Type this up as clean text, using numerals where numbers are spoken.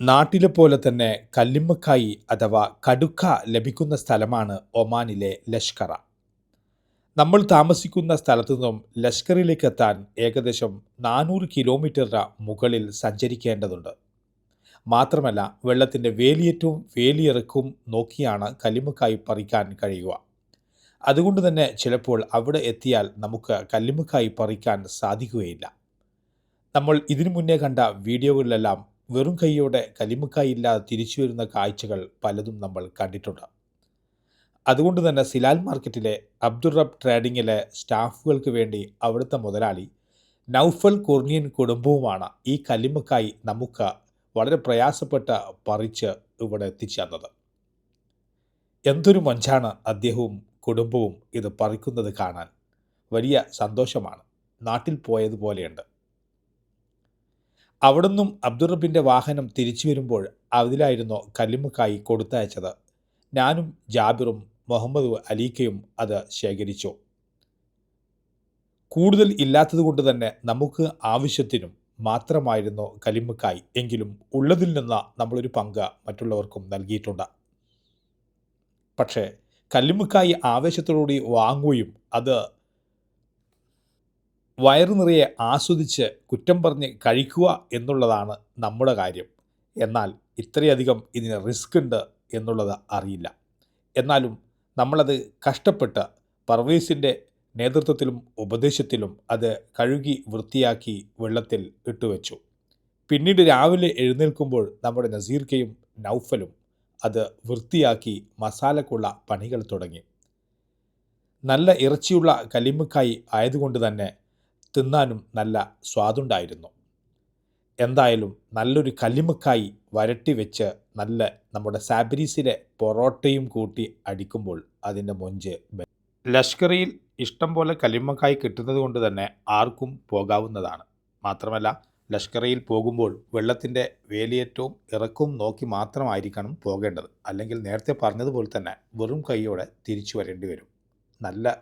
നാട്ടിലെ പോലെ തന്നെ കല്ലുമ്മക്കായി അഥവാ കടുക്ക ലഭിക്കുന്ന സ്ഥലമാണ് ഒമാനിലെ ലഷ്കറ. നമ്മൾ താമസിക്കുന്ന സ്ഥലത്തു നിന്നും ലഷ്കറിലേക്ക് എത്താൻ ഏകദേശം 400 കിലോമീറ്ററിന് മുകളിൽ സഞ്ചരിക്കേണ്ടതുണ്ട്. മാത്രമല്ല വെള്ളത്തിൻ്റെ വേലിയേറ്റവും വേലിയിറക്കവും നോക്കിയാണ് കല്ലുമ്മക്കായി പറിക്കാൻ കഴിയുക. അതുകൊണ്ട് തന്നെ ചിലപ്പോൾ അവിടെ എത്തിയാൽ നമുക്ക് കല്ലുമ്മക്കായി പറിക്കാൻ സാധിക്കുകയില്ല. നമ്മൾ ഇതിനു മുന്നേ കണ്ട വീഡിയോകളിലെല്ലാം വെറും കൈയോടെ കല്ലുമ്മക്കായില്ലാതെ തിരിച്ചു വരുന്ന കാഴ്ചകൾ പലതും നമ്മൾ കണ്ടിട്ടുണ്ട്. അതുകൊണ്ട് തന്നെ സിലാൽ മാർക്കറ്റിലെ അബ്ദുറബ് ട്രേഡിങ്ങിലെ സ്റ്റാഫുകൾക്ക് വേണ്ടി അവിടുത്തെ മുതലാളി നൗഫൽ കുർണിയൻ കുടുംബവുമാണ് ഈ കല്ലുമ്മക്കായി നമുക്ക് വളരെ പ്രയാസപ്പെട്ട് പറിച്ച് ഇവിടെ എത്തിച്ചു തന്നത്. എന്തൊരു മൊഞ്ചാണ് അദ്ദേഹവും കുടുംബവും ഇത് പറിക്കുന്നത് കാണാൻ. വലിയ സന്തോഷമാണ്. നാട്ടിൽ പോയതുപോലെയുണ്ട്. അവിടുന്നും അബ്ദുറബിൻ്റെ വാഹനം തിരിച്ചു വരുമ്പോൾ അതിലായിരുന്നു കല്ലുമ്മക്കായി കൊടുത്തയച്ചത്. ഞാനും ജാബിറും മുഹമ്മദ് അലീക്കയും അത് ശേഖരിച്ചു. കൂടുതൽ ഇല്ലാത്തതുകൊണ്ട് തന്നെ നമുക്ക് ആവശ്യത്തിനും മാത്രമായിരുന്നു കല്ലുമ്മക്കായി. എങ്കിലും ഉള്ളതിൽ നിന്ന് നമ്മളൊരു പങ്ക് മറ്റുള്ളവർക്കും നൽകിയിട്ടുണ്ട്. പക്ഷേ കല്ലുമ്മക്കായി ആവേശത്തോടുകൂടി വാങ്ങുകയും അത് വയറു നിറയെ ആസ്വദിച്ച് കുറ്റം പറഞ്ഞ് കഴിക്കുക എന്നുള്ളതാണ് നമ്മുടെ കാര്യം. എന്നാൽ ഇത്രയധികം ഇതിന് റിസ്ക് ഉണ്ട് എന്നുള്ളത് അറിയില്ല. എന്നാലും നമ്മളത് കഷ്ടപ്പെട്ട് പർവേസിൻ്റെ നേതൃത്വത്തിലും ഉപദേശത്തിലും അത് കഴുകി വൃത്തിയാക്കി വെള്ളത്തിൽ ഇട്ടുവെച്ചു. പിന്നീട് രാവിലെ എഴുന്നേൽക്കുമ്പോൾ നമ്മുടെ നസീർക്കയും നൗഫലും അത് വൃത്തിയാക്കി മസാലക്കുള്ള പണികൾ തുടങ്ങി. നല്ല ഇറച്ചിയുള്ള കല്ലുമ്മക്കായി ആയതുകൊണ്ട് തന്നെ തിന്നാനും നല്ല സ്വാദുണ്ടായിരുന്നു. എന്തായാലും നല്ലൊരു കല്ലുമ്മക്കായി വരട്ടി വെച്ച് നല്ല നമ്മുടെ സാബരീസിലെ പൊറോട്ടയും കൂട്ടി അടിക്കുമ്പോൾ അതിൻ്റെ മൊഞ്ച്. ലഷ്കറിയിൽ ഇഷ്ടം പോലെ കല്ലുമ്മക്കായി കിട്ടുന്നത് കൊണ്ട് തന്നെ ആർക്കും പോകാവുന്നതാണ്. മാത്രമല്ല ലഷ്കറയിൽ പോകുമ്പോൾ വെള്ളത്തിൻ്റെ വേലിയേറ്റവും ഇറക്കവും നോക്കി മാത്രമായിരിക്കണം പോകേണ്ടത്. അല്ലെങ്കിൽ നേരത്തെ പറഞ്ഞതുപോലെ തന്നെ വെറും കൈയോടെ തിരിച്ചു വരേണ്ടി വരും. നല്ല